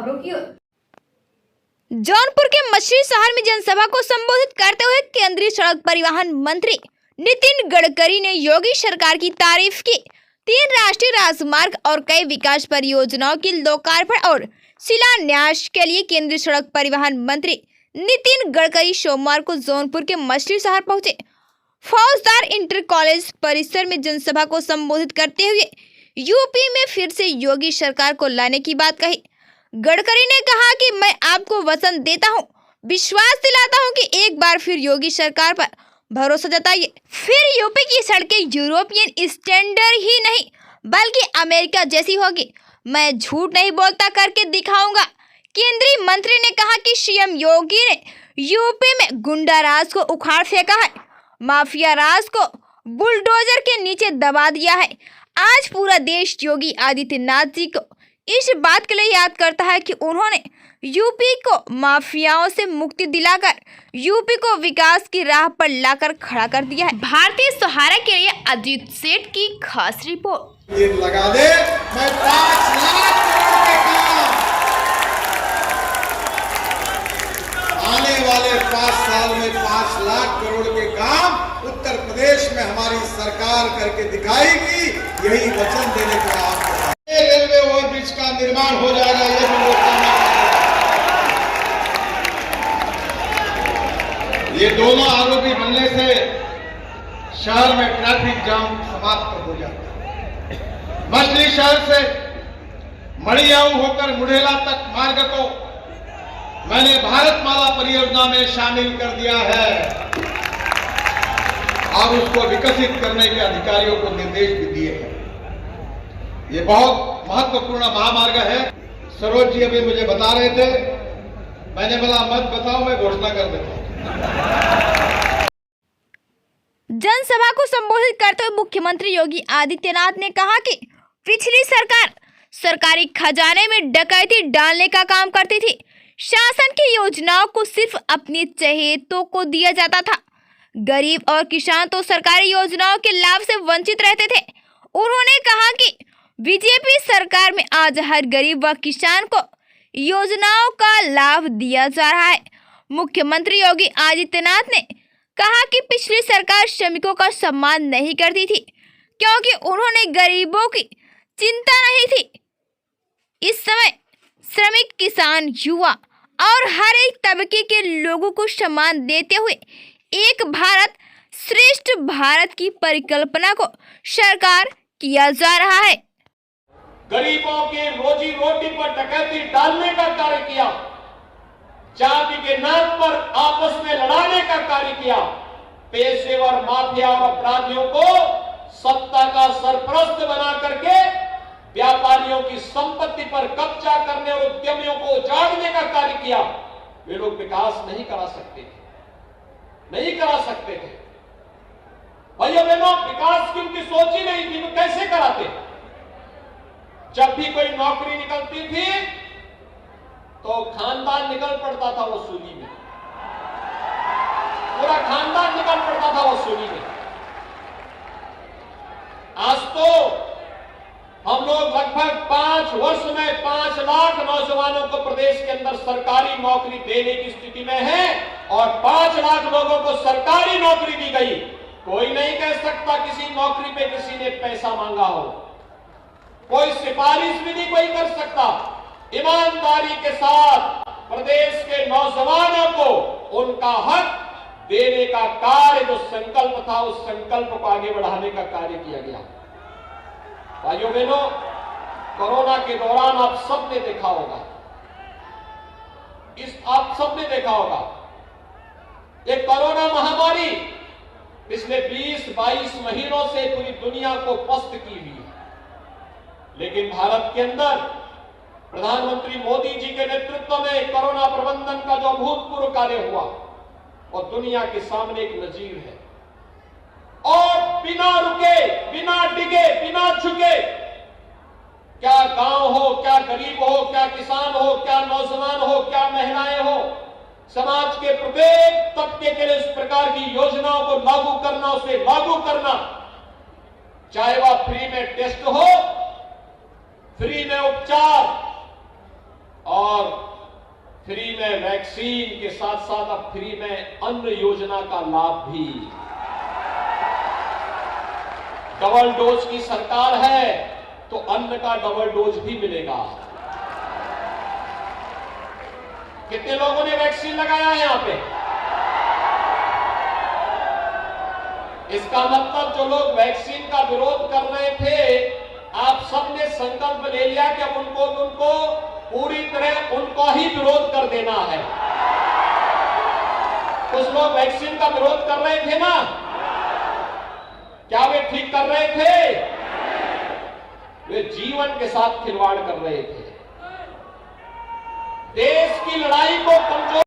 खबरों की ओर। जौनपुर के मछली शहर में जनसभा को संबोधित करते हुए केंद्रीय सड़क परिवहन मंत्री नितिन गडकरी ने योगी सरकार की तारीफ की। 3 राष्ट्रीय राजमार्ग और कई विकास परियोजनाओं की लोकार्पण और शिलान्यास के लिए केंद्रीय सड़क परिवहन मंत्री नितिन गडकरी सोमवार को जौनपुर के मछली शहर पहुंचे। फौजदार इंटर कॉलेज परिसर में जनसभा को संबोधित करते हुए यूपी में फिर से योगी सरकार को लाने की बात कही। गडकरी ने कहा कि मैं आपको वचन देता हूं, विश्वास दिलाता हूं कि एक बार फिर योगी सरकार पर भरोसा जताइए, फिर यूपी की सड़कें यूरोपियन स्टैंडर्ड ही नहीं बल्कि अमेरिका जैसी होगी। मैं झूठ नहीं बोलता करके दिखाऊंगा। केंद्रीय मंत्री ने कहा कि सीएम योगी ने यूपी में गुंडा राज को उखाड़ फेंका है, माफिया राज को बुलडोजर के नीचे दबा दिया है। आज पूरा देश योगी आदित्यनाथ जी को इस बात के लिए याद करता है कि उन्होंने यूपी को माफियाओं से मुक्ति दिलाकर यूपी को विकास की राह पर लाकर खड़ा कर दिया है। भारतीय सहारा के लिए अजीत सेठ की खास रिपोर्ट। लगा दे, मैं 5 लाख करोड़ के काम आने वाले 5 साल में 5 लाख करोड़ के काम उत्तर प्रदेश में हमारी सरकार करके दिखाएगी। यही वचन देने का आपको रेलवे ओवरब्रिज का निर्माण हो जाएगा। ये भी लोग ये दोनों आरोपी बनने से शहर में ट्रैफिक जाम समाप्त हो जाता है। मछली शहर से मड़ियाऊ होकर मुढ़ेला तक मार्ग को मैंने भारतमाला परियोजना में शामिल कर दिया है और उसको विकसित करने के अधिकारियों को निर्देश भी दिए हैं। ये बहुत महत्वपूर्ण महामार्ग है। सरोज जी अभी मुझे बता रहे थे, मैंने बोला मत बताओ, मैं घोषणा कर देता हूं। जनसभा को संबोधित करते हुए मुख्यमंत्री योगी आदित्यनाथ ने कहा कि पिछली सरकार सरकारी खजाने में डकैती डालने का काम करती थी। शासन की योजनाओं को सिर्फ अपने चहेतों को दिया जाता था। गरीब और किसान तो सरकारी योजनाओं के लाभ से वंचित रहते थे। उन्होंने कहा कि बीजेपी सरकार में आज हर गरीब व किसान को योजनाओं का लाभ दिया जा रहा है। मुख्यमंत्री योगी आदित्यनाथ ने कहा कि पिछली सरकार श्रमिकों का सम्मान नहीं करती थी क्योंकि उन्होंने गरीबों की चिंता नहीं थी। इस समय श्रमिक, किसान, युवा और हर एक तबके के लोगों को सम्मान देते हुए एक भारत श्रेष्ठ भारत की परिकल्पना को साकार किया जा रहा है। गरीबों के रोजी रोटी पर डकैती डालने का कार्य किया, जाति के नाम पर आपस में लड़ाने का कार्य किया, पेशेवर माफिया और अपराधियों को सत्ता का सरपरस्त बना करके व्यापारियों की संपत्ति पर कब्जा करने और उद्यमियों को उजाड़ने का कार्य किया। वे लोग विकास नहीं करा सकते थे, नहीं करा सकते थे। भाइयों बहनों, विकास की उनकी सोच ही नहीं थी, वो कैसे कराते? जब भी कोई नौकरी निकलती थी तो खानदान निकल पड़ता था वसूली में, पूरा खानदान निकल पड़ता था वसूली में। आज तो हम लोग लगभग 5 वर्ष में 5 लाख नौजवानों को प्रदेश के अंदर सरकारी नौकरी देने की स्थिति में है और 5 लाख लोगों को सरकारी नौकरी दी गई। कोई नहीं कह सकता किसी नौकरी पे किसी ने पैसा मांगा हो, कोई सिफारिश भी नहीं कोई कर सकता। ईमानदारी के साथ प्रदेश के नौजवानों को उनका हक देने का कार्य जो संकल्प था, उस संकल्प को आगे बढ़ाने का कार्य किया गया। भाइयों बहनों, कोरोना के दौरान आप सबने देखा होगा, आप सबने देखा होगा, ये कोरोना महामारी पिछले 20-22 महीनों से पूरी दुनिया को पस्त की हुई है। लेकिन भारत के अंदर प्रधानमंत्री मोदी जी के नेतृत्व में कोरोना प्रबंधन का जो अभूतपूर्व कार्य हुआ और दुनिया के सामने एक नजीर है। और बिना रुके, बिना डिगे, बिना झुके, क्या गांव हो, क्या गरीब हो, क्या किसान हो, क्या नौजवान हो, क्या महिलाएं हो, समाज के प्रत्येक तबके के लिए इस प्रकार की योजनाओं को लागू करना, उसे लागू करना, चाहे वह फ्री में टेस्ट हो, फ्री में उपचार और में वैक्सीन के साथ साथ अब फ्री में अन्न योजना का लाभ भी। डबल डोज की सरकार है तो अन्न का डबल डोज भी मिलेगा। कितने लोगों ने वैक्सीन लगाया है यहां पे? इसका मतलब जो लोग वैक्सीन का विरोध कर रहे थे, आप सबने संकल्प ले लिया कि अब उनको पूरी तरह उनका ही विरोध कर देना है। कुछ लोग वैक्सीन का विरोध कर रहे थे ना, क्या वे ठीक कर रहे थे? वे जीवन के साथ खिलवाड़ कर रहे थे। देश की लड़ाई को कमजोर